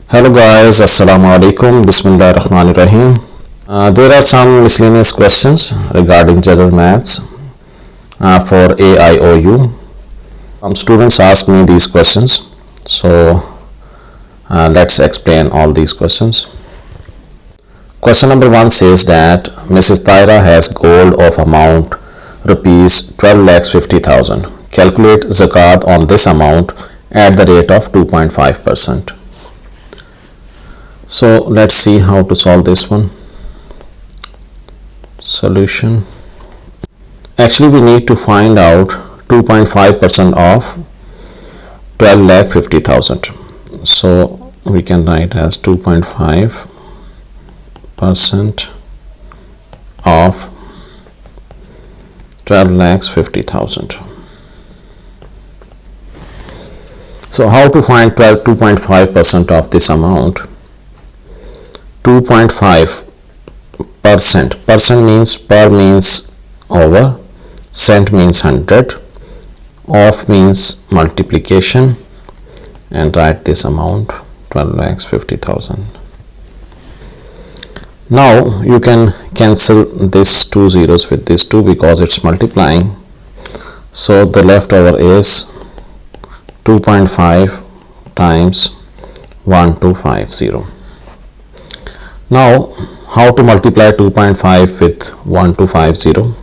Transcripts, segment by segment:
Hello guys, Assalamu alaikum, Bismillah ar-Rahman ar-Rahim. There are some miscellaneous questions regarding general maths for AIOU. Some students ask me these questions, so let's explain all these questions. Question number 1 says that Mrs. Taira has gold of amount rupees 12,50,000. Calculate zakat on this amount at the rate of 2.5%. So let's see how to solve this one. Solution. Actually, we need to find out 2.5% of 12,50,000. So we can write as 2.5% of 12,50,000. So how to find 2.5% of this amount? 2.5%. Percent means per means over, cent means 100, of means multiplication, and write this amount 12,50,000. Now you can cancel this 2 zeros with this 2 because it's multiplying. So the leftover is 2.5 times 1250. Now how to multiply 2.5 with 1250?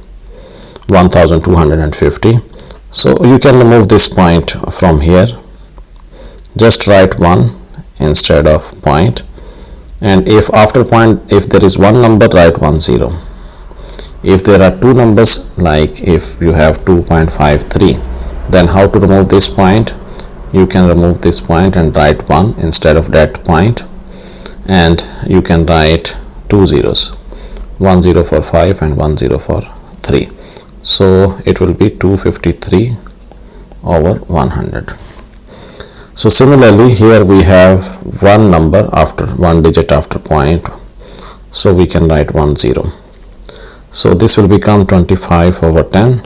1250. So you can remove this point from here. Just write 1 instead of point, and if after point, if there is one number, write 10. If there are two numbers, like if you have 2.53, then how to remove this point? You can remove this point and write 1 instead of that point, and you can write 2 zeros, 10 for 5 and 10 for 3. So it will be 253 over 100. So similarly here we have one number after one digit after point, so we can write 10. So this will become 25 over 10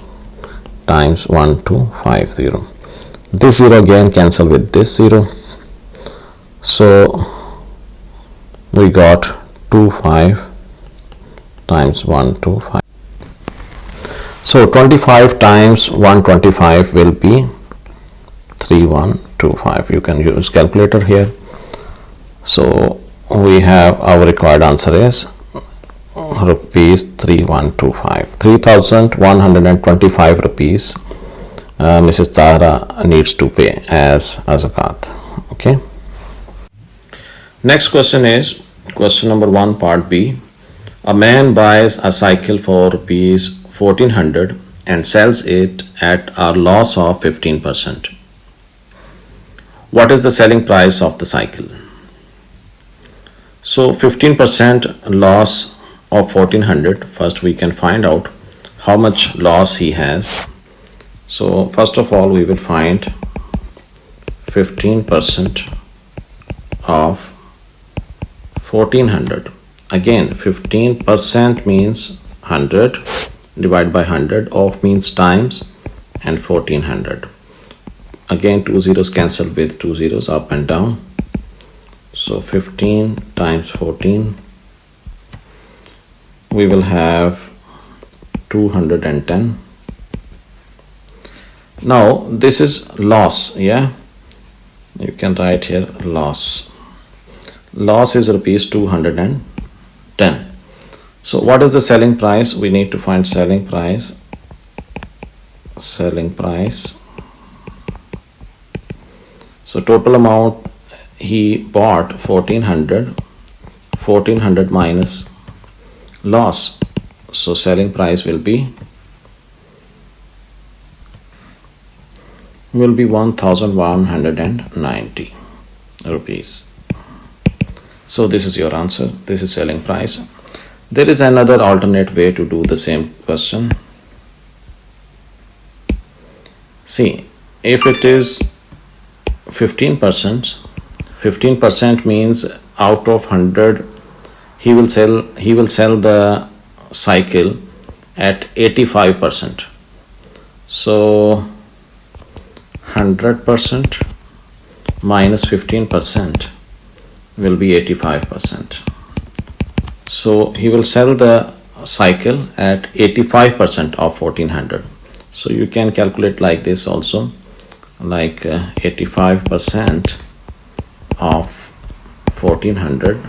times 1250. This 0 again cancel with this 0, so we got 25 times 125. So 25 times 125 will be 3125. You can use calculator here. So we have our required answer is rupees 3125. 3,125 rupees Mrs. Tara needs to pay as a zakat. Okay. Next question is question number 1 part B. A man buys a cycle for rupees 1400 and sells it at a loss of 15%. What is the selling price of the cycle? So 15% loss of 1400. First we can find out how much loss he has. So first of all we will find 15% of 1400. Again 15% means 100, divide by 100, of means times, and 1400. Again 2 zeros cancel with 2 zeros up and down. So 15 times 14, we will have 210. Now this is loss, yeah, you can write here loss. Loss is rupees 210. So what is the selling price? We need to find selling price. So total amount he bought 1400 minus loss, so selling price will be 1190 rupees. So this is your answer. This is selling price. There is another alternate way to do the same question. See, if it is 15% means out of 100 he will sell the cycle at 85%. So 100% minus 15% will be 85%. So he will sell the cycle at 85% of 1400. So you can calculate like this also, like 85% of 1400.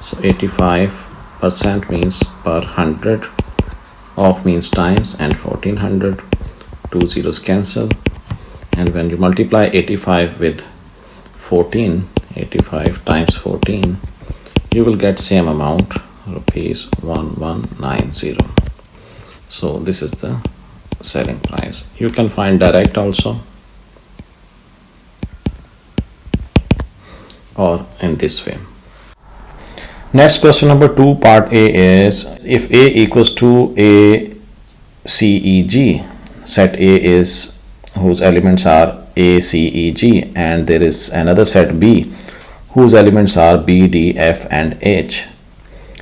So 85% means per 100, of means times, and 1400, two zeros cancel, and when you multiply 85 with 14, 85 times 14, you will get same amount, rupees 1190. So this is the selling price. You can find direct also, or in this way. Next, question number 2, part A is, if A equals to A, C, E, G, set A is whose elements are A, C, E, G, and there is another set B whose elements are B, D, F, and H.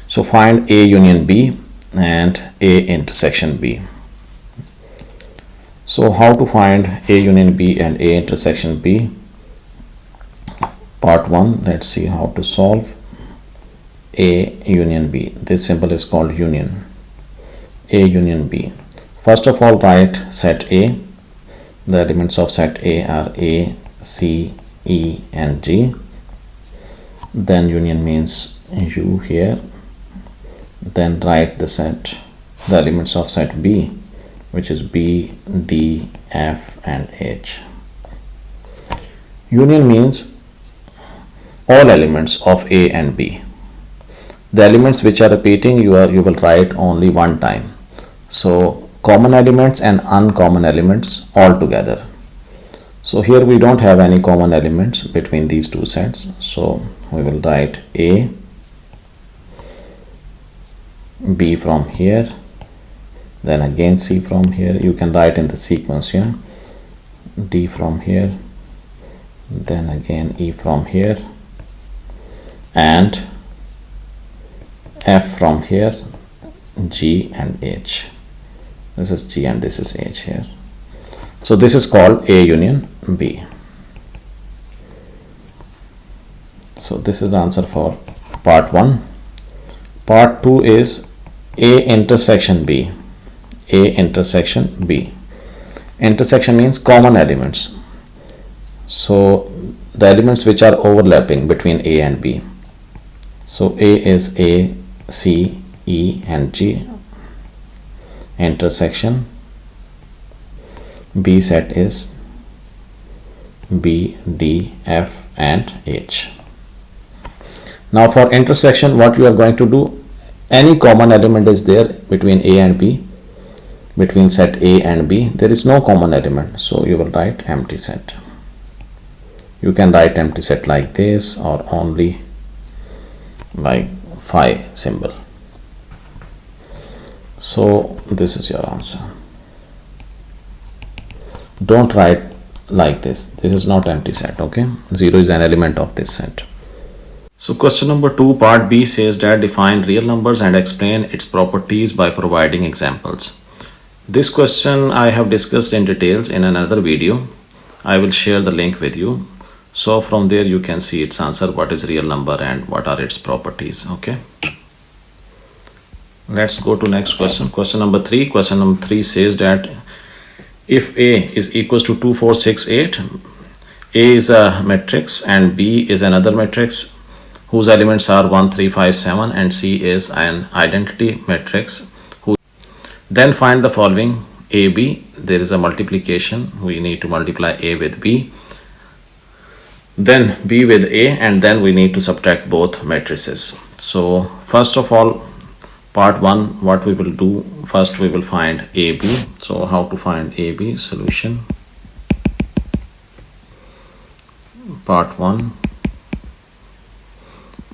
So find A union B and A intersection B. So how to find A union B and A intersection B? Part 1, let's see how to solve A union B. This symbol is called union. A union B. First of all, write set A. The elements of set A are A, C, E, and G. Then union means U here. Then write the elements of set B, which is B, D, F, and H. Union means all elements of A and B. The elements which are repeating, you will write only one time. So common elements and uncommon elements all together. So here we don't have any common elements between these two sets. So we will write A, B from here, then again C from here. You can write in the sequence here. D from here, then again E from here, and F from here, G and H. This is G and this is H here. So this is called A union B. So this is the answer for part 1. Part 2 is A intersection B. A intersection B. Intersection means common elements. So the elements which are overlapping between A and B. So A is A, C, E, and G. Intersection B set is B, D, F, and H. Now for intersection, what you are going to do, any common element is there between A and B, between set A and B. There is no common element, so you will write empty set. You can write empty set like this, or only like phi symbol. So this is your answer. Don't write like this. This is not empty set, okay? 0 is an element of this set. So question number 2, part B says that define real numbers and explain its properties by providing examples. This question I have discussed in details in another video. I will share the link with you. So from there you can see its answer, what is real number and what are its properties, okay? Let's go to next question. Question number 3. Question number 3 says that if A is equals to 2, 4, 6, 8, A is a matrix and B is another matrix whose elements are 1, 3, 5, 7, and C is an identity matrix. Then find the following: AB, there is a multiplication, we need to multiply A with B, then B with A, and then we need to subtract both matrices. So first of all, part 1, what we will do, first we will find AB. So how to find AB? Solution. Part 1,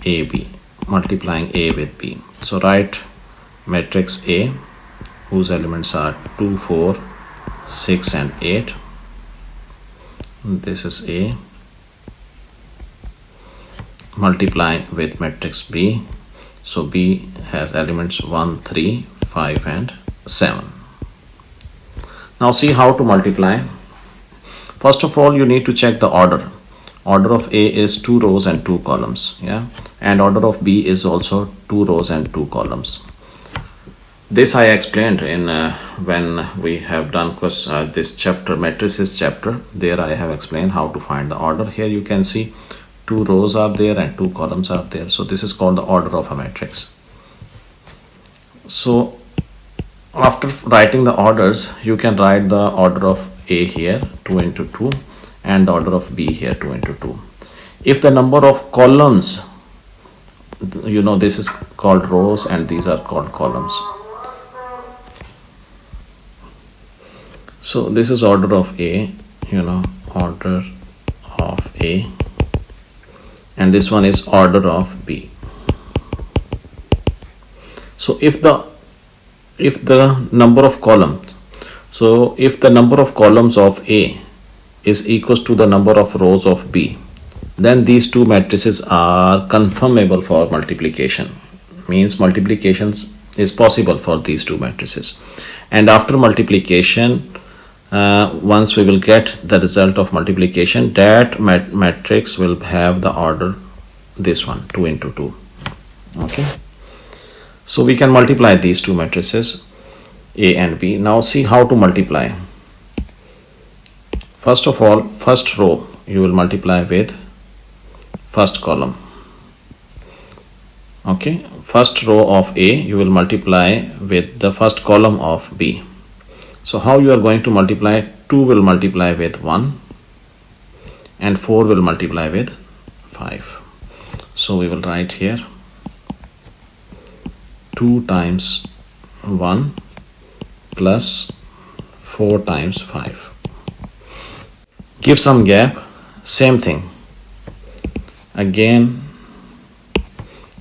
AB, multiplying A with B. So write matrix A whose elements are 2, 4, 6, and 8. This is A, multiplying with matrix B. So B has elements 1, 3, 5, and 7. Now see how to multiply. First of all, you need to check the order. order of A is 2 rows and 2 columns, yeah, and order of B is also 2 rows and 2 columns. This I explained in when we have done this chapter, matrices chapter. There I have explained how to find the order. Here you can see 2 rows are there and 2 columns are there. So this is called the order of a matrix. So after writing the orders, you can write the order of A here 2 into 2 and the order of B here 2 into 2. If the number of columns, you know, this is called rows and these are called columns. So this is order of A, you know, order of A, and this one is order of B. So if the number of columns, so if the number of columns of A is equals to the number of rows of B, then these two matrices are conformable for multiplication. Means multiplications is possible for these two matrices. And after multiplication, once we will get the result of multiplication, that matrix will have the order, this one, 2 into 2. Okay. So we can multiply these two matrices, A and B. Now see how to multiply. First of all, first row you will multiply with first column. Okay. First row of A you will multiply with the first column of B. So how you are going to multiply? 2 will multiply with 1 and 4 will multiply with 5. So we will write here 2 times 1 plus 4 times 5. Give some gap, same thing. Again,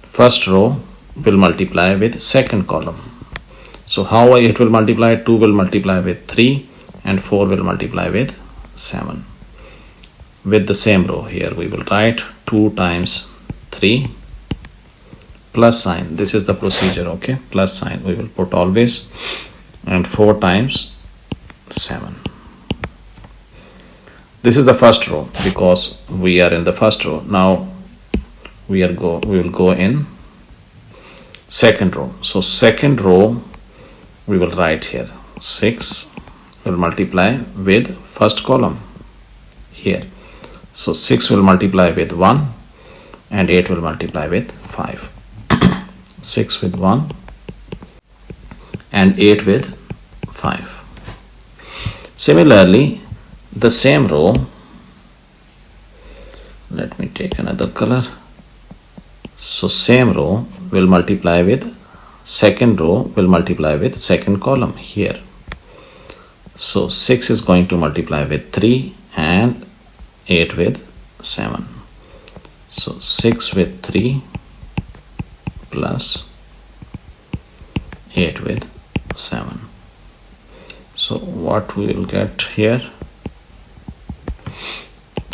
first row will multiply with second column. So how it will multiply? 2 will multiply with 3 and 4 will multiply with 7. With the same row here we will write 2 times 3 plus sign. This is the procedure, okay? Plus sign we will put always, and 4 times 7. This is the first row because we are in the first row. Now we will go in second row. So second row we will write here 6 will multiply with first column here. So 6 will multiply with 1 and 8 will multiply with 5. 6 with 1 and 8 with 5. Similarly, the same row, let me take another color. So same row will multiply with second row will multiply with second column here. So 6 is going to multiply with 3 and 8 with 7. So 6 with 3 plus 8 with 7. So what we will get here?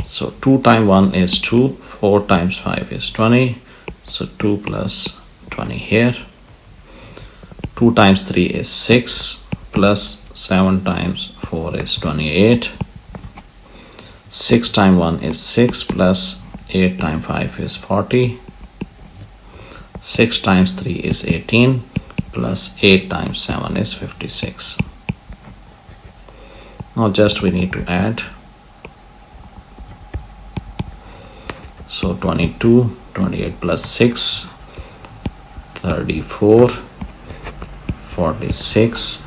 So 2 times 1 is 2, 4 times 5 is 20. So 2 plus 20 here. 2 times 3 is 6 plus 7 times 4 is 28. 6 times 1 is 6 plus 8 times 5 is 40. 6 times 3 is 18 plus 8 times 7 is 56. Now just we need to add. So 22, 28 plus 6, 34, 46,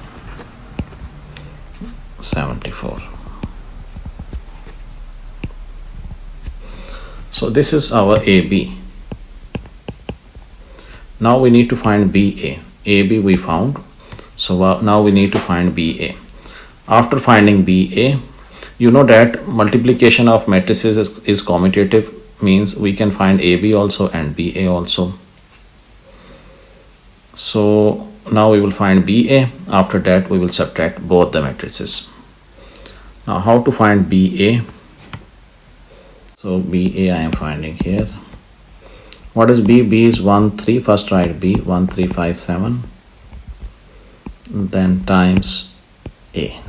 74. So this is our AB. Now we need to find BA. AB we found. So now we need to find BA. After finding BA, you know that multiplication of matrices is commutative, means we can find AB also and BA also. So now we will find BA. After that we will subtract both the matrices. Now how to find BA? So BA I am finding here. What is B? B is 1, 3. First write B, 1, 3, 5, 7. Then times A.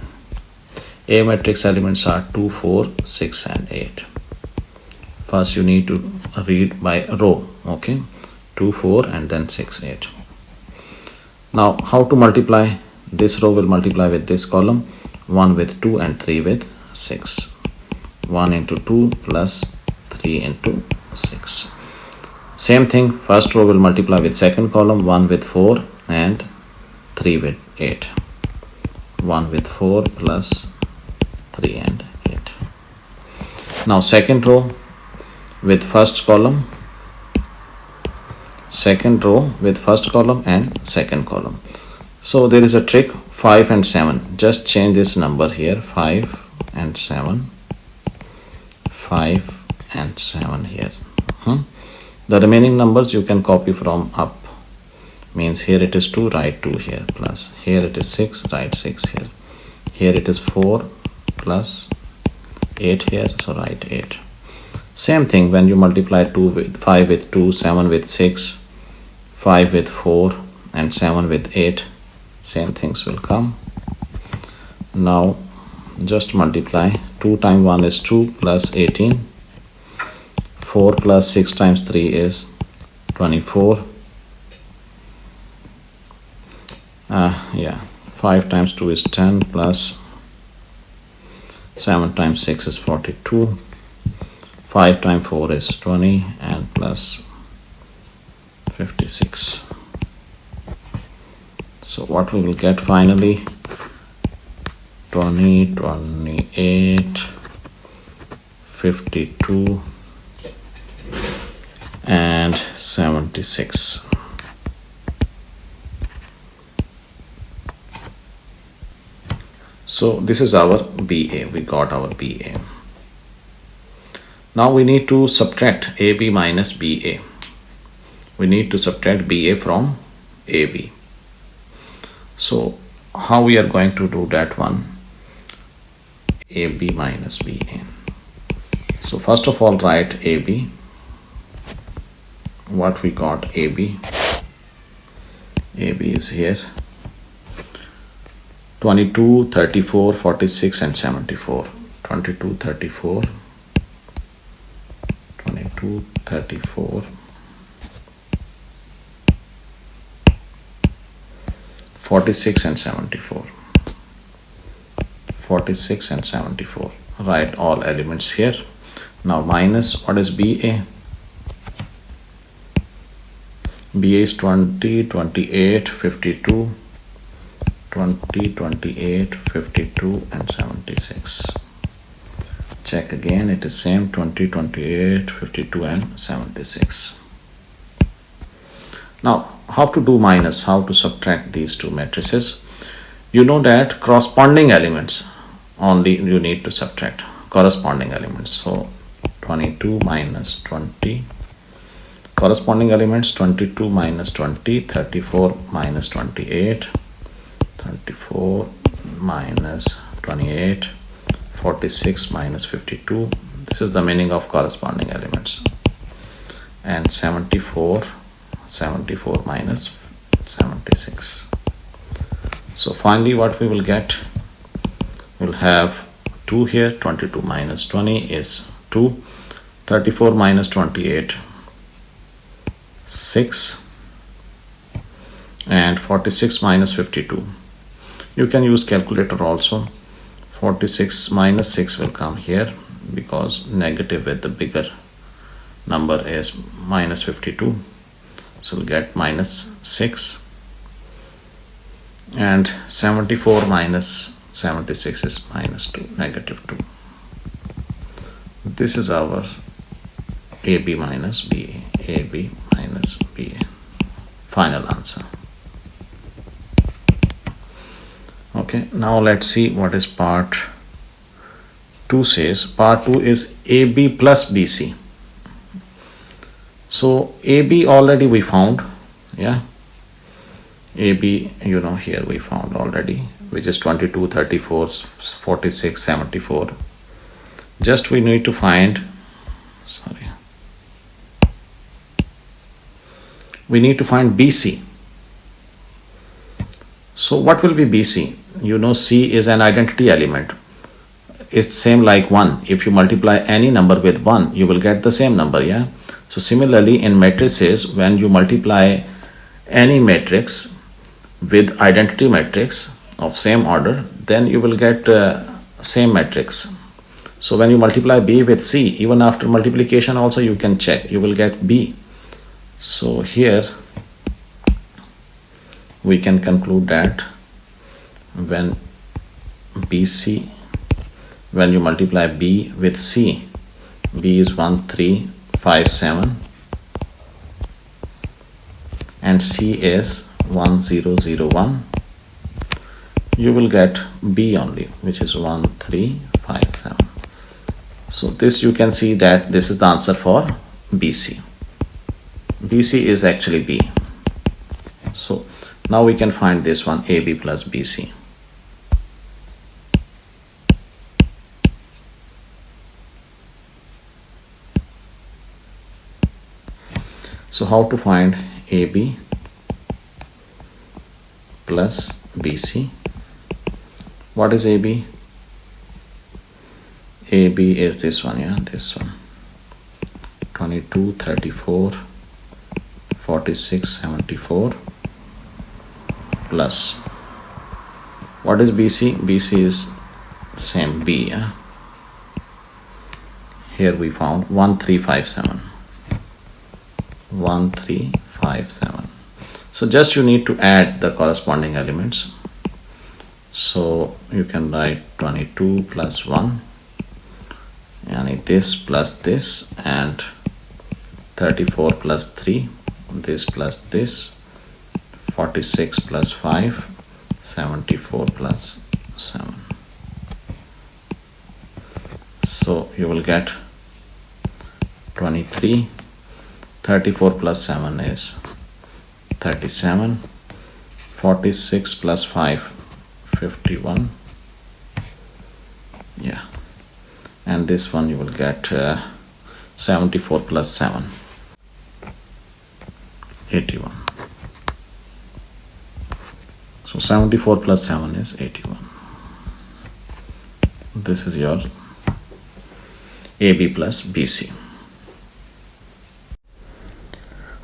A matrix elements are 2, 4, 6 and 8. First you need to read by row. Okay, 2 4 and then 6 8. Now how to multiply? This row will multiply with this column, 1 with 2 and 3 with 6. 1 into 2 plus 3 into 6. Same thing, first row will multiply with second column, 1 with 4 and 3 with 8. 1 with 4 plus 3 and 8. Now second row with first column, second row with first column and second column. So there is a trick, 5 and 7. Just change this number here, 5 and 7. 5 and 7 here. The remaining numbers you can copy from up. Means here it is 2, write 2 here, plus here it is 6, write 6 here. Here it is 4 plus 8 here, so write 8. Same thing when you multiply 2 with 5 with 2, 7 with 6, 5 with 4 and 7 with 8. Same things will come. Now just multiply. 2 times 1 is 2 plus 18. 4 plus 6 times 3 is 24. 5 times 2 is 10 plus 7 times 6 is 42. 5 times 4 is 20 and plus 56. So what we will get finally, 20, 28, 52 and 76. So this is our BA. We got our BA. Now we need to subtract AB minus BA. We need to subtract BA from AB. So how we are going to do that one? AB minus BA. So first of all write AB. What we got AB? AB is here. 22, 34, 46 and 74. 22, 34, 22, 34, 46 and 74. 46 and 74. Write all elements here. Now minus, what is BA? BA is 20, 28, 52. 20, 28, 52 and 76. Check again, it is same, 20, 28, 52 and 76. Now how to do minus, how to subtract these two matrices? You know that corresponding elements only you need to subtract, corresponding elements. So 22 minus 20, corresponding elements 22 minus 20, 34 minus 28, 34 minus 28, 46 minus 52. This is the meaning of corresponding elements. And 74 minus 76. So finally what we will get? We'll have 2 here. 22 minus 20 is 2. 34 minus 28, 6. And 46 minus 52. You can use calculator also. 46 minus 6 will come here because negative with the bigger number is minus 52. So we'll get minus 6. And 74 minus 76 is minus 2, negative 2. This is our AB minus BA. AB minus BA. Final answer. Okay, now let's see what is part 2 says. Part 2 is AB plus BC. So AB already we found, yeah. AB, you know, here we found already, which is 22, 34, 46, 74. Just we need to find, we need to find BC. So what will be BC? You know, C is an identity element. is same like 1. If you multiply any number with 1, you will get the same number, yeah. So similarly in matrices, when you multiply any matrix with identity matrix of same order, then you will get same matrix. So when you multiply B with C, even after multiplication also you can check, you will get B. So here we can conclude that when BC, when you multiply B with C, B is 1357 and C is 1001, you will get B only, which is 1357. So this you can see that this is the answer for BC. BC is actually B. So now we can find this one, AB plus BC. So how to find AB plus BC? What is AB? AB is this one, yeah, this one. 22, 34, 46, 74 plus. What is BC? BC is same B, yeah. Here we found 1357. 1357. So just you need to add the corresponding elements. So you can write 22 plus 1, and this plus this, and 34 plus 3, this plus this, 46 plus 5, 74 plus 7. So you will get 23. 34 plus 7 is 37, 46 plus 5, 51, yeah, and this one you will get 74 plus 7, 81. So 74 plus 7 is 81. This is your AB plus BC.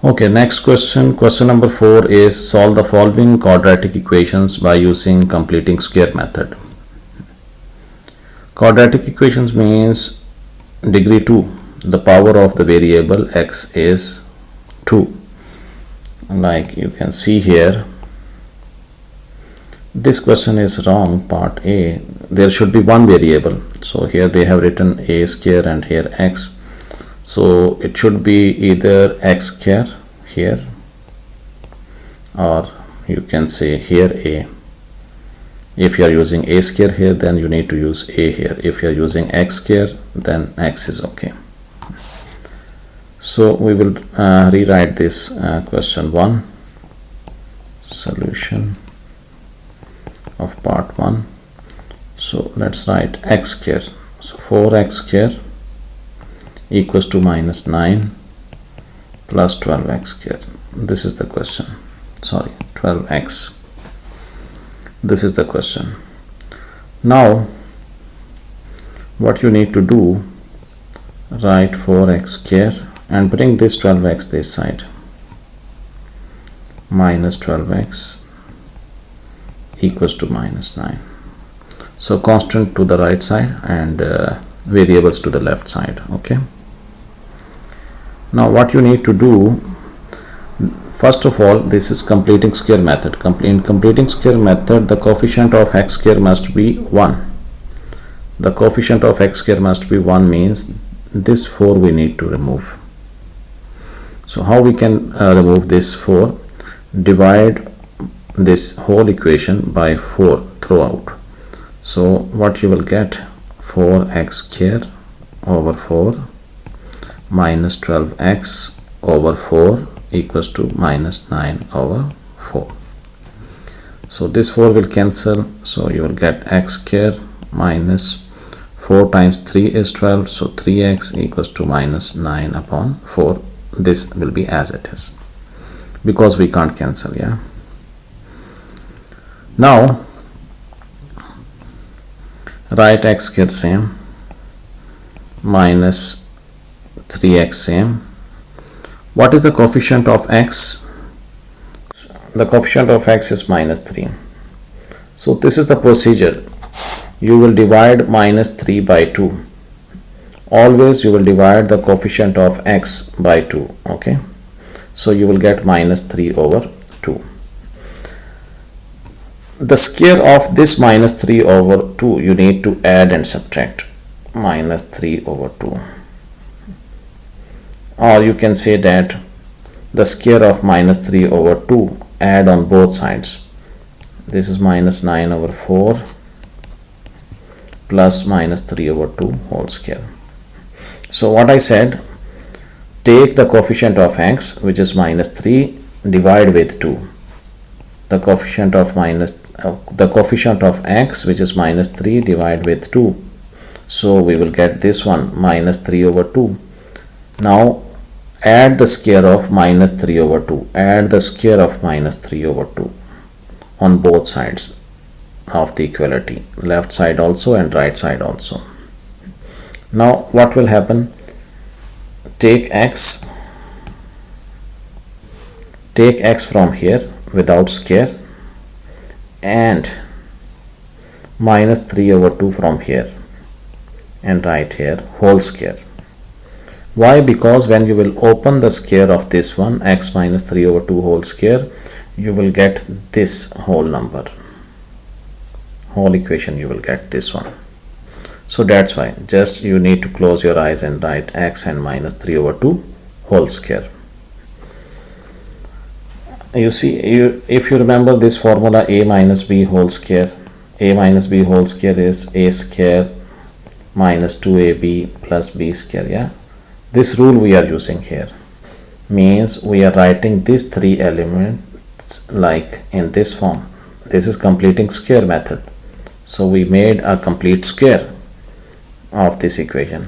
Okay, next question. Question number 4 is solve the following quadratic equations by using completing square method. Quadratic equations means degree 2. The power of the variable x is 2. Like you can see here, this question is wrong, part A. There should be one variable. So here they have written a square and here x. So it should be either x square here, or you can say here a. If you are using a square here, then you need to use a here. If you are using x square, then x is okay. So we will rewrite this question 1, solution of part 1. So let's write x square. So 4x square equals to minus 9 plus 12x squared. This is the question. Sorry, 12x. This is the question. Now what you need to do, write 4x square and bring this 12x this side. Minus 12x equals to minus 9. So constant to the right side and variables to the left side. Okay. Now what you need to do, first of all, this is completing square method. In completing square method, the coefficient of x square must be 1. The coefficient of x square must be 1 means this 4 we need to remove. So how we can remove this 4? Divide this whole equation by 4 throughout. So what you will get, 4x square over 4 minus 12x over 4 equals to minus 9 over 4. So this 4 will cancel, so you will get x square minus 4 times 3 is 12, so 3x equals to minus 9 upon 4. This will be as it is because we can't cancel. Yeah. Now write x square same, minus 3x same. What is the coefficient of x? The coefficient of x is minus 3. So this is the procedure. You will divide minus 3 by 2. Always you will divide the coefficient of x by 2. Okay. So you will get minus 3 over 2. The square of this minus 3 over 2 you need to add and subtract. Minus 3 over 2. Or you can say that the square of minus 3 over 2 add on both sides. This is minus 9 over 4 plus minus 3 over 2 whole square. So what I said, take the coefficient of x, which is minus 3, divide with 2. The coefficient of x, which is minus 3, divide with 2. So we will get this one, minus 3 over 2. Now add the square of minus 3 over 2. Add the square of minus 3 over 2 on both sides of the equality, left side also and right side also. Now what will happen? Take x from here without square and minus 3 over 2 from here and write here whole square. Why? Because when you will open the square of this one, x minus 3 over 2 whole square, you will get this whole number, whole equation, you will get this one. So that's why just you need to close your eyes and write x and minus 3 over 2 whole square. You see, if you remember this formula, a minus b whole square, a minus b whole square is a square minus 2ab plus b square. Yeah, this rule we are using here means we are writing these three elements like in this form. This is completing square method. So we made a complete square of this equation,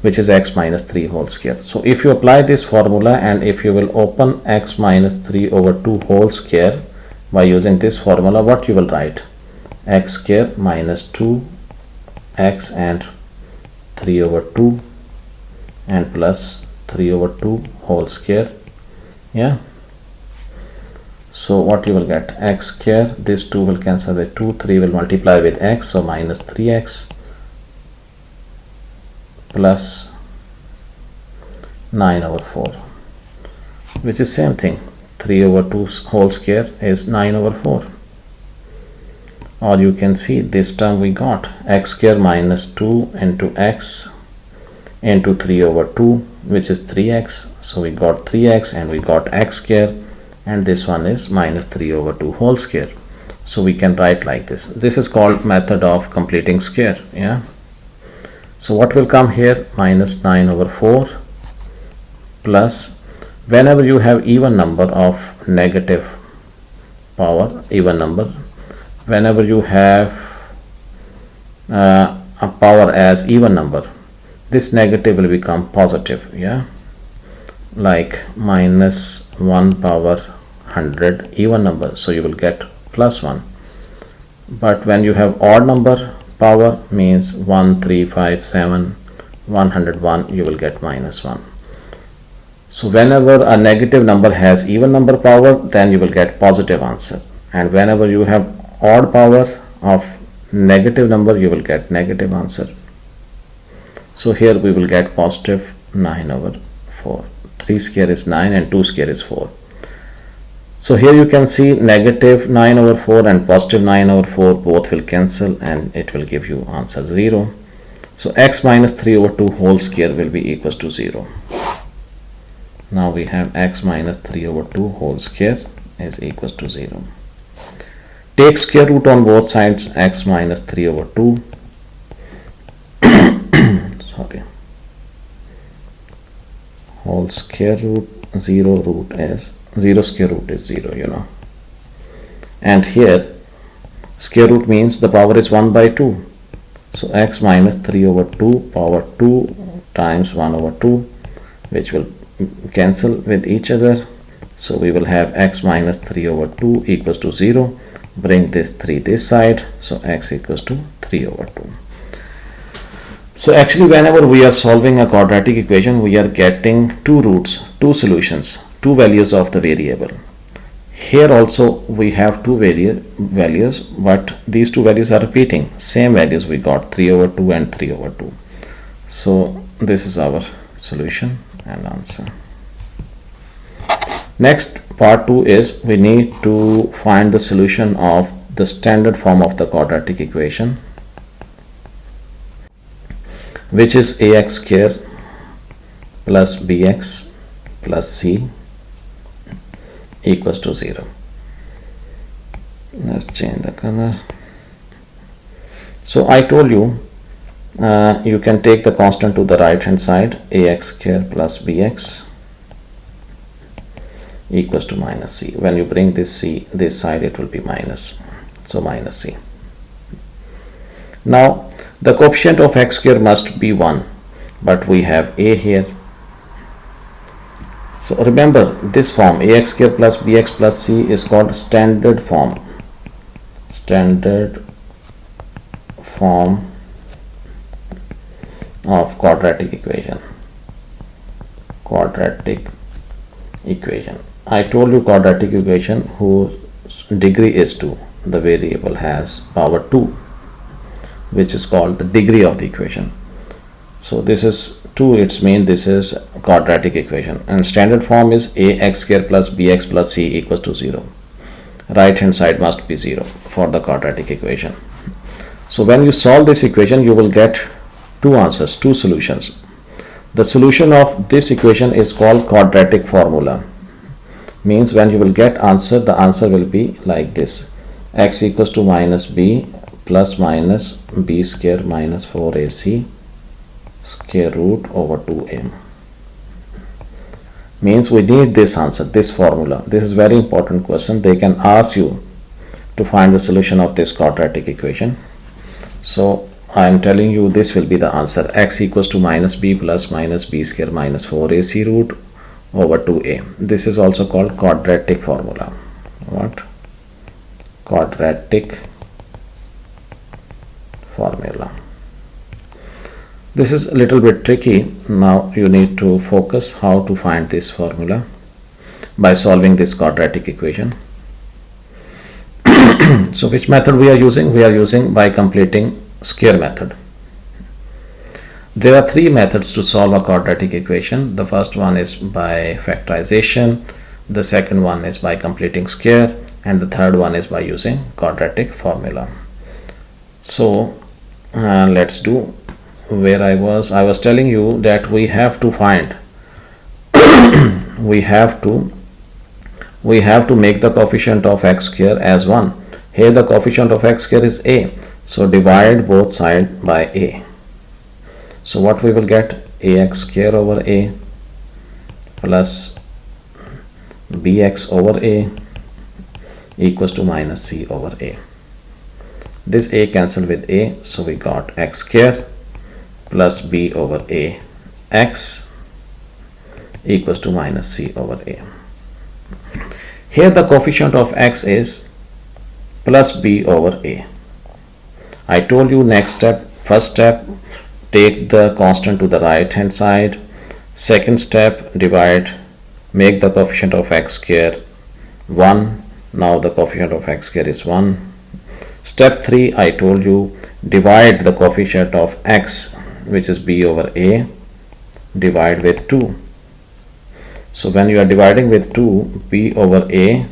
which is x minus 3 whole square. So if you apply this formula and if you will open x minus 3 over 2 whole square by using this formula, what you will write? X square minus 2x and 3 over 2 and plus 3 over 2 whole square. Yeah. So what you will get? X square, this 2 will cancel with 2, 3 will multiply with x, so minus 3x plus 9 over 4, which is same thing. 3 over 2 whole square is 9 over 4. Or you can see this term we got x square minus 2 into x into 3 over 2, which is 3x. So we got 3x and we got x square, and this one is minus 3 over 2 whole square. So we can write like this. This is called method of completing square. Yeah. So what will come here? Minus 9 over 4 plus, whenever you have even number of negative power, even number, whenever you have a power as even number, this negative will become positive. Yeah, like minus 1 power 100 even number, so you will get plus 1. But when you have odd number power, means 1, 3, 5, 7, 101, you will get minus 1. So whenever a negative number has even number power, then you will get positive answer, and whenever you have odd power of negative number, you will get negative answer. So here we will get positive 9 over 4. 3 square is 9 and 2 square is 4. So here you can see negative 9 over 4 and positive 9 over 4 both will cancel, and it will give you answer 0. So x minus 3 over 2 whole square will be equals to 0. Now we have x minus 3 over 2 whole square is equals to 0. Take square root on both sides, x minus 3 over 2. Sorry. Whole square root, 0 root is 0 square root is 0, you know. And here square root means the power is 1 by 2. So x minus 3 over 2 power 2 times 1 over 2, which will cancel with each other. So we will have x minus 3 over 2 equals to 0. Bring this 3 this side, so x equals to 3 over 2. So actually whenever we are solving a quadratic equation, we are getting two roots, two solutions, two values of the variable. Here also we have two values, but these two values are repeating, same values we got, 3/2 and 3/2. So this is our solution and answer. Next, part 2 is we need to find the solution of the standard form of the quadratic equation, which is ax square plus bx plus c equals to 0. Let's change the color. So I told you you can take the constant to the right hand side, ax square plus bx equals to minus c. When you bring this c this side, it will be minus, so minus c. Now the coefficient of x square must be 1, but we have a here. So remember, this form ax square plus bx plus c is called standard form. Standard form of quadratic equation. Quadratic equation. I told you quadratic equation whose degree is 2. The variable has power 2, which is called the degree of the equation. So this is 2, it's mean this is quadratic equation, and standard form is ax square plus bx plus c equals to 0. Right hand side must be 0 for the quadratic equation. So when you solve this equation, you will get two answers, two solutions. The solution of this equation is called quadratic formula. Means when you will get answer, the answer will be like this: x equals to minus b plus minus b square minus 4ac square root over 2m. Means we need this answer, this formula. This is very important question. They can ask you to find the solution of this quadratic equation. So I am telling you this will be the answer: x equals to minus b plus minus b square minus 4ac root over 2a. This is also called quadratic formula. What? Quadratic formula. This is a little bit tricky. Now you need to focus how to find this formula by solving this quadratic equation. So which method we are using? We are using by completing square method. There are three methods to solve a quadratic equation. The first one is by factorization, the second one is by completing square, and the third one is by using quadratic formula. So let's do where I was telling you that we have to find we have to make the coefficient of x square as 1. Here the coefficient of x square is a, so divide both sides by a. So what we will get? Ax square over a plus bx over a equals to minus c over a. This a cancel with a, so we got x square plus b over a x equals to minus c over a. Here the coefficient of x is plus b over a. I told you next step, first step, take the constant to the right hand side. Second step, divide, make the coefficient of x square 1. Now the coefficient of x square is 1. Step 3, I told you, divide the coefficient of x, which is b over a, divide with 2. So when you are dividing with 2, b over a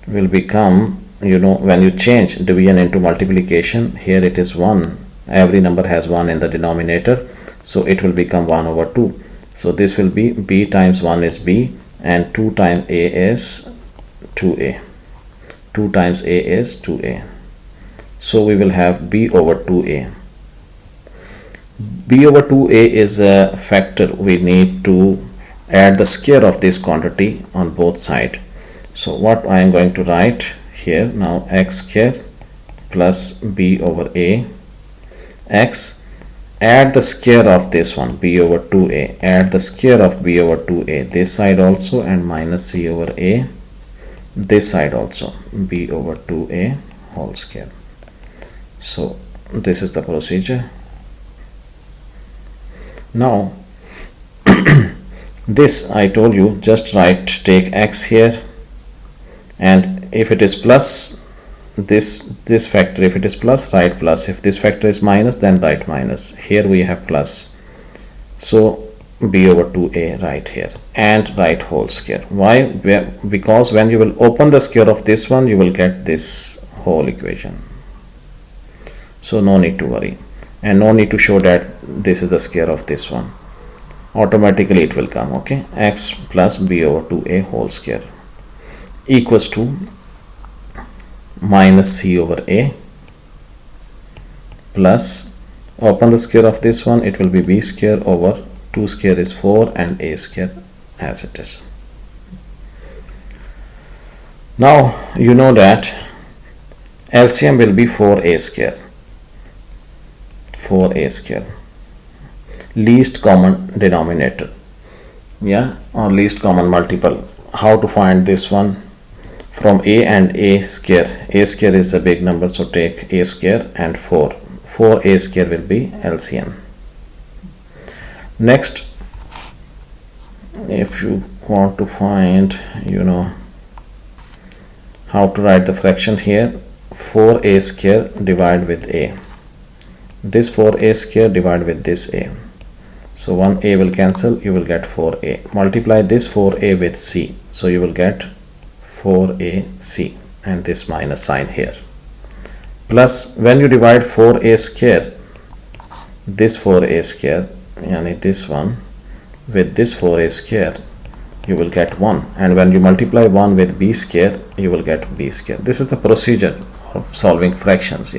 will become, when you change division into multiplication, here it is 1. Every number has 1 in the denominator, so it will become 1 over 2. So this will be b times 1 is b, and 2 times a is 2a. 2 times a is 2a. So we will have b over 2a. b over 2a is a factor. We need to add the square of this quantity on both sides. So what I am going to write here now, x square plus b over a x, add the square of this one, b over 2a, add the square of b over 2a this side also, and minus c over a this side also, b over 2a whole square. So this is the procedure. Now this I told you, just take x here, and if it is plus this factor, if it is plus, write plus. If this factor is minus, then write minus. Here we have plus, so b over 2a right here, and write whole square. Why? Because when you will open the square of this one, you will get this whole equation. So no need to worry, and no need to show that this is the square of this one. Automatically it will come. Okay, x plus b over 2a whole square equals to minus c over a plus, open the square of this one, it will be b square over 2 square is 4 and a square as it is. Now you know that LCM will be 4a square. 4a square, least common denominator, yeah, or least common multiple. How to find this one? From a and a square. A square is a big number, so take a square and 4. 4a square will be LCM. Next, if you want to find, how to write the fraction here, 4a square divide with a. This 4a square divide with this a. So 1a will cancel, you will get 4a. Multiply this 4a with c, so you will get 4ac, and this minus sign here. Plus, when you divide 4a square, this 4a square, yani this one, with this 4a square, you will get 1. And when you multiply 1 with b square, you will get b square. This is the procedure of solving fractions,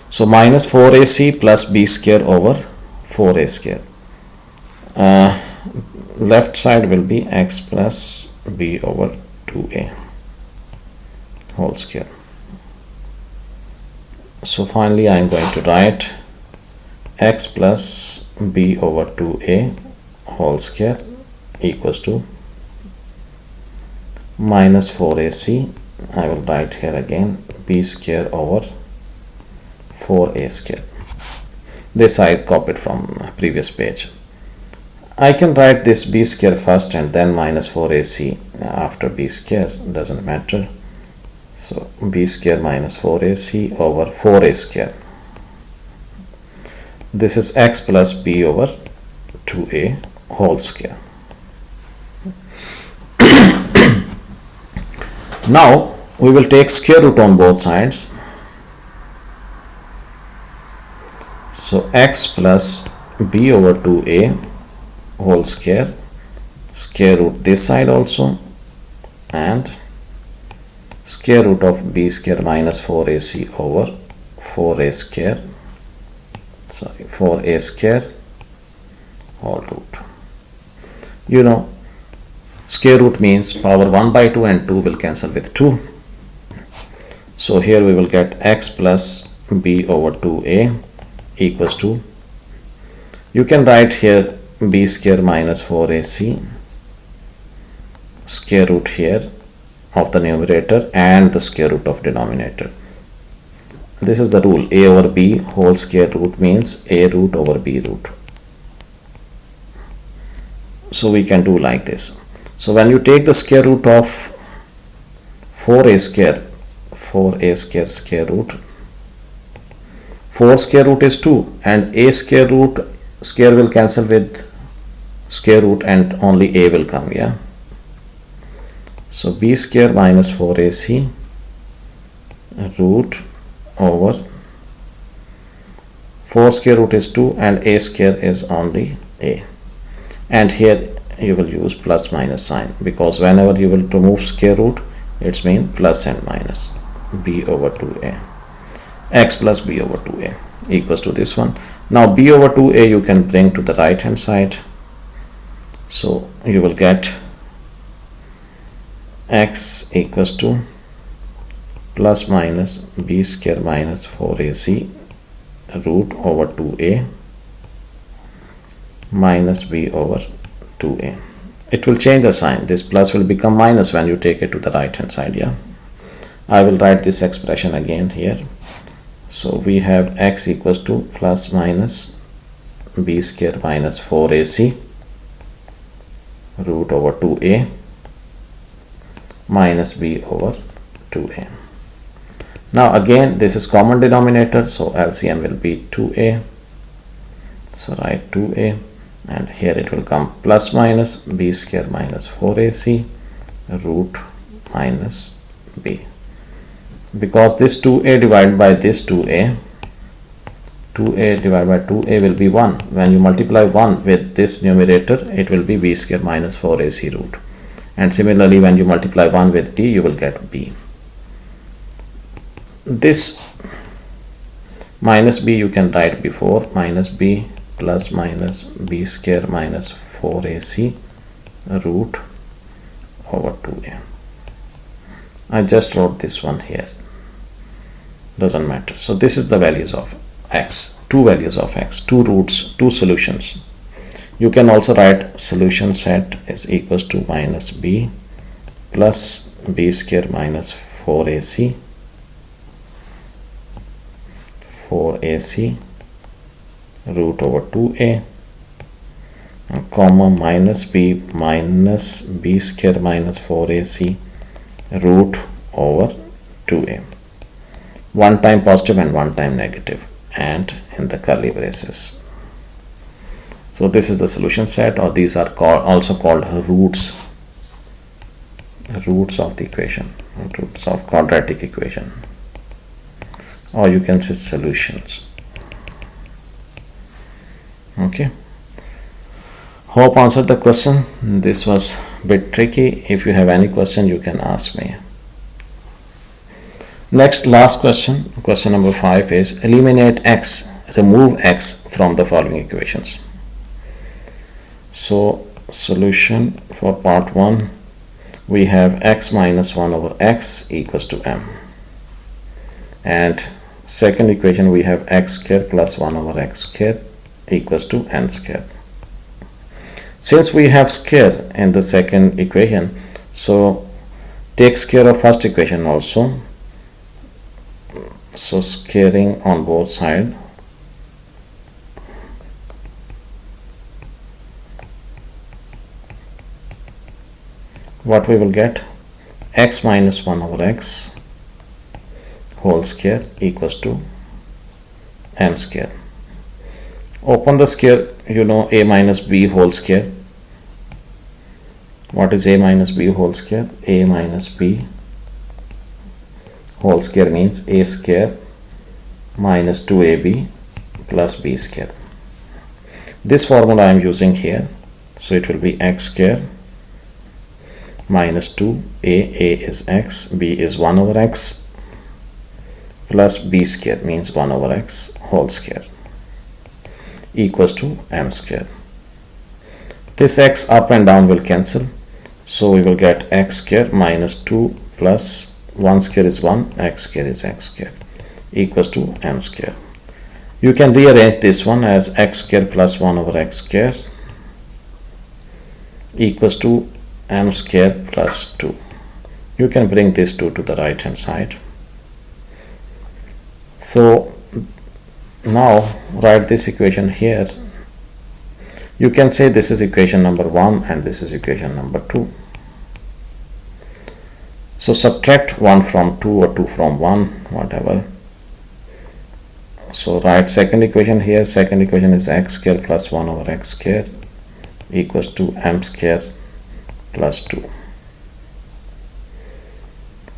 So minus 4ac plus b square over 4a square. Left side will be x plus b over 2a whole square. So finally I am going to write x plus b over 2a whole square equals to minus 4ac. I will write here again b square over 4a square. This I copied from previous page. I can write this b square first and then minus 4ac after b square, doesn't matter. So b square minus 4ac over 4a square. This is x plus b over 2a whole square. Now we will take square root on both sides. So x plus b over 2a whole square, square root this side also, and square root of b square minus 4ac over 4a square, 4a square whole root. Square root means power 1 by 2 and 2 will cancel with 2. So here we will get x plus b over 2a equals to, you can write here b square minus 4ac, square root here of the numerator and the square root of denominator. This is the rule, a over b whole square root means a root over b root. So we can do like this. So when you take the square root of 4a square square root, 4 square root is 2 and a square root square will cancel with square root and only a will come, yeah. So b square minus 4ac root over 4 square root is 2 and a square is only a. And here you will use plus minus sign, because whenever you will remove square root, it's mean plus and minus. B over 2a, x plus b over 2a equals to this one. Now b over 2a you can bring to the right hand side, so you will get x equals to plus minus b square minus 4ac root over 2a minus b over 2a. It will change the sign. This plus will become minus when you take it to the right hand side, yeah. I will write this expression again here. So we have x equals to plus minus b square minus 4ac root over 2a minus b over 2a. Now again this is common denominator, so LCM will be 2a. So write 2a, and here it will come plus minus b square minus 4ac root minus b. Because this 2a divided by this 2a divided by 2a will be 1. When you multiply 1 with this numerator, it will be b square minus 4ac root. And similarly, when you multiply 1 with d, you will get b. This minus b you can write before, minus b plus minus b square minus 4ac root over 2a. I just wrote this one here, doesn't matter. So this is the values of x, two values of x, two roots, two solutions. You can also write solution set is equals to minus b plus b square minus 4ac root over 2a comma minus b square minus 4ac root over 2a. One time positive and one time negative, and in the curly braces. So this is the solution set, or these are also called roots of the equation, roots of quadratic equation, or you can say solutions. Okay, hope answered the question. This was a bit tricky. If you have any question, you can ask me. Next, last question, question number 5 is eliminate x, remove x from the following equations. So solution for part 1, we have x minus 1 over x equals to m, and second equation we have x square plus 1 over x square equals to n square. Since we have square in the second equation, so take square of first equation also. So squaring on both sides, what we will get, x minus 1 over x whole square equals to m square. Open the square, you know a minus b whole square. What is a minus b whole square? A minus b whole square means a square minus 2ab plus b square. This formula I am using here, so it will be x square minus 2, a is x, b is 1 over x plus b square means 1 over x whole square equals to m square. This x up and down will cancel, so we will get x square minus 2 plus 1 square is 1, x square is x square equals to m square. You can rearrange this one as x square plus 1 over x square equals to m square plus 2. You can bring this 2 to the right hand side. So now write this equation here. You can say this is equation number 1 and this is equation number 2. So subtract 1 from 2 or 2 from 1, whatever. So write second equation here. Second equation is x square plus 1 over x square equals to m square plus 2.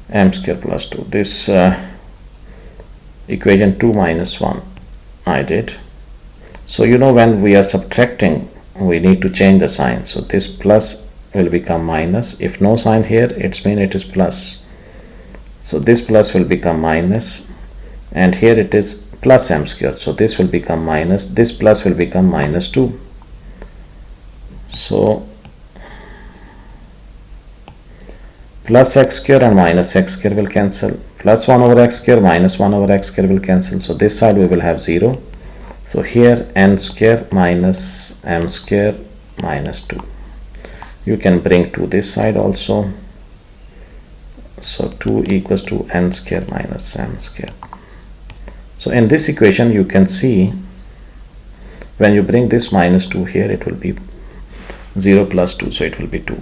M square plus 2. This equation 2 minus 1 I did. So you know when we are subtracting, we need to change the sign. So this plus will become minus. If no sign here, it's mean it is plus. So this plus will become minus, and here it is plus m square. So this will become minus. This plus will become minus 2. So plus x square and minus x square will cancel. Plus 1 over x square minus 1 over x square will cancel. So this side we will have 0. So here n square minus m square minus 2. You can bring to this side also. So 2 equals to n square minus m square. So in this equation you can see when you bring this minus 2 here, it will be 0 plus 2, so it will be 2.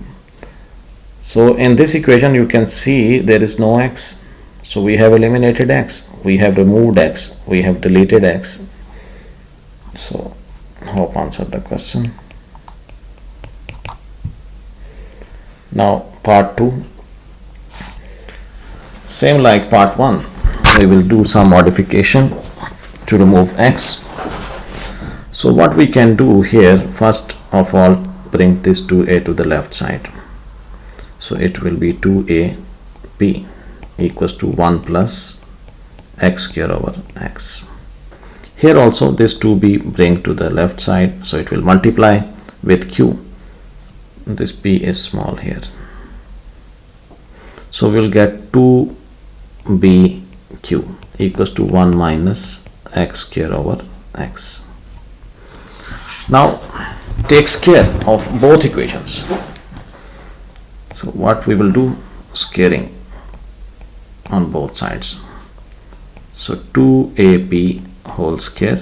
So in this equation you can see there is no x, so we have eliminated x, we have removed x, we have deleted x. So hope answered the question. Now part 2, same like part 1, we will do some modification to remove x. So what we can do here, first of all, bring this 2a to the left side. So it will be 2ab equals to 1 plus x square over x. Here also this 2b bring to the left side, so it will multiply with q. This b is small here. So we'll get 2bq equals to 1 minus x square over x. Now takes care of both equations. So what we will do, squaring on both sides. So 2ab whole square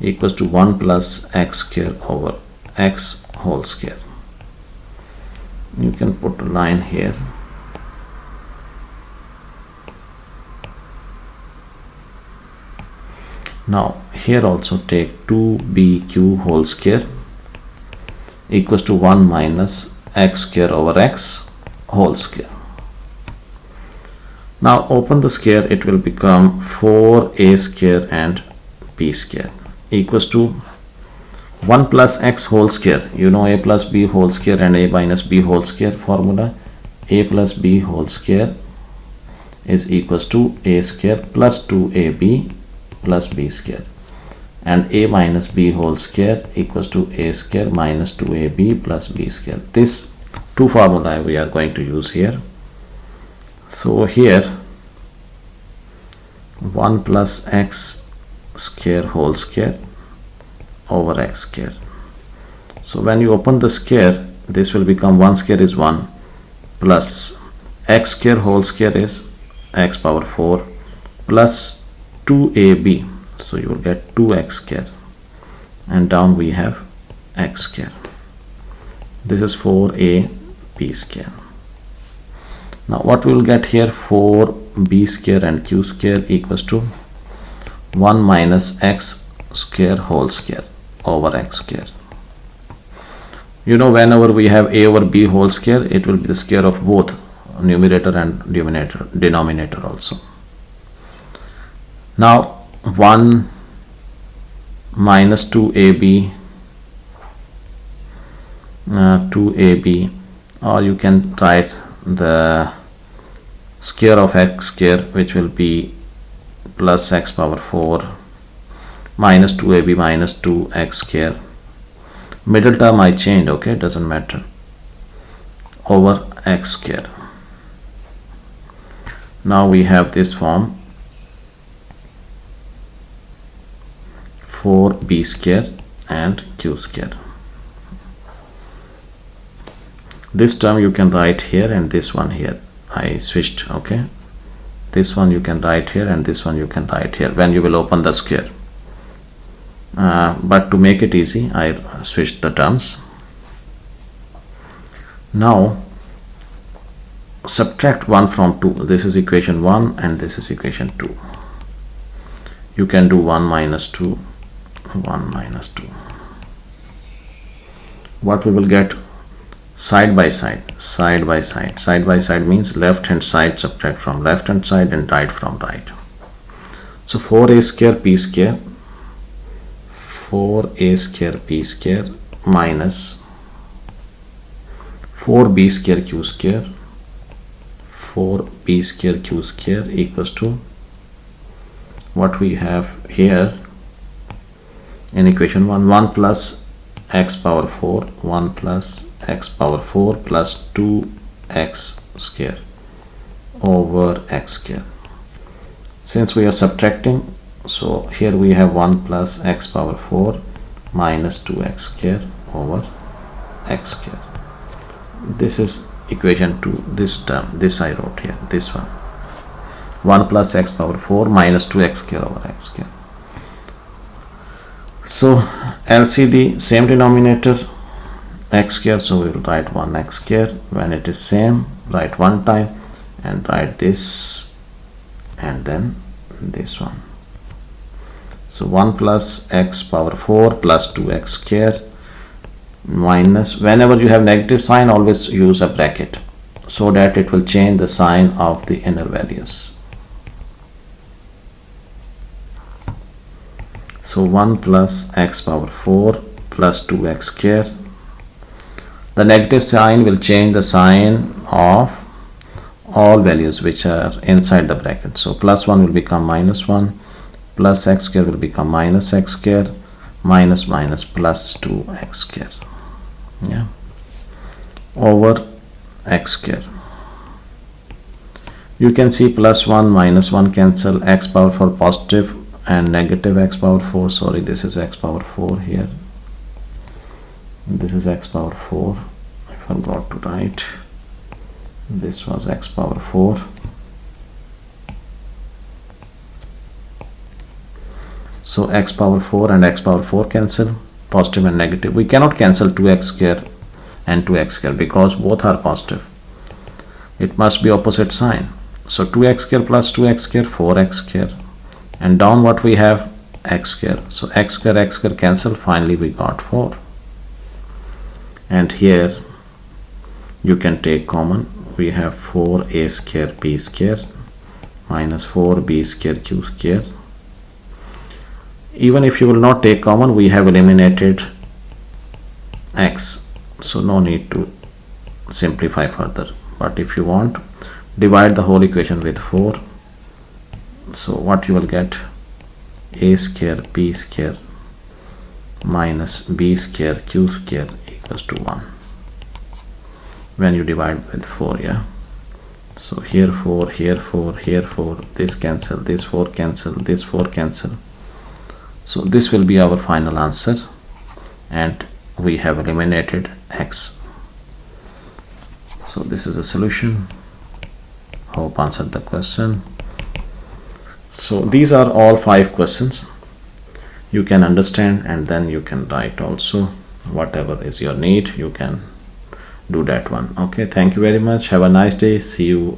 equals to 1 plus x square over x whole square. You can put a line here. Now here also take 2bq whole square equals to 1 minus x square over x whole square. Now open the square, it will become 4a square and b square equals to 1 plus x whole square. You know a plus b whole square and a minus b whole square formula. A plus b whole square is equals to a square plus 2ab plus b square, and a minus b whole square equals to a square minus 2ab plus b square. This two formula we are going to use here. So here 1 plus x square whole square over x square. So when you open the square, this will become 1 square is 1 plus x square whole square is x power 4 plus 2ab, so you will get 2x square, and down we have x square. This is 4ab square. Now what we will get here, 4b square and q square equals to 1 minus x square whole square over x square. You know, whenever we have a over b whole square, it will be the square of both numerator and denominator also. Now 1 minus 2ab, or you can write the square of x square, which will be plus x power 4 minus 2ab minus 2x square. Middle term I changed, okay, doesn't matter, over x square. Now we have this form 4b square and q square. This term you can write here, and this one here I switched, okay. This one you can write here and this one you can write here when you will open the square. But to make it easy, I switched the terms. Now subtract 1 from 2. This is equation 1 and this is equation 2. You can do 1 minus 2, 1 minus 2. What we will get? Side by side, side by side. Side by side means left hand side subtract from left hand side and right from right. So 4a square p square, 4a square p square minus 4b square q square, 4b square q square equals to what we have here in equation 1, 1 plus x power 4, 1 plus x power 4 plus 2x square over x square. Since we are subtracting, so here we have 1 plus x power 4 minus 2x square over x square. This is equation 2, this term, this I wrote here, this one. 1 plus x power 4 minus 2x square over x square. So LCD, same denominator, x square, so we will write 1x square. When it is same, write one time and write this and then this one. So 1 plus x power 4 plus 2x square minus, whenever you have negative sign, always use a bracket so that it will change the sign of the inner values. So 1 plus x power 4 plus 2x square. The negative sign will change the sign of all values which are inside the bracket. So plus 1 will become minus 1, plus x square will become minus x square, minus minus plus 2x square, yeah, over x square. You can see plus 1 minus 1 cancel, x power 4 positive and negative x power 4, sorry, this is x power 4 here, this is x power 4, I forgot to write, this was x power 4. So x power 4 and x power 4 cancel, positive and negative. We cannot cancel 2x square and 2x square because both are positive. It must be opposite sign. So 2x square plus 2x square, 4x square. And down what we have? X square. So x square cancel. Finally we got 4. And here you can take common. We have 4a square b square minus 4b square q square. Even if you will not take common, we have eliminated x, so no need to simplify further. But if you want, divide the whole equation with 4. So what you will get? A square b square minus b square q square equals to 1 when you divide with 4, yeah. So here 4, here 4, here 4, this cancel, this 4 cancel, this 4 cancel. So this will be our final answer and we have eliminated x. So this is the solution. Hope answered the question. So these are all 5 questions. You can understand and then you can write also. Whatever is your need, you can do that one. Okay, thank you very much. Have a nice day. See you.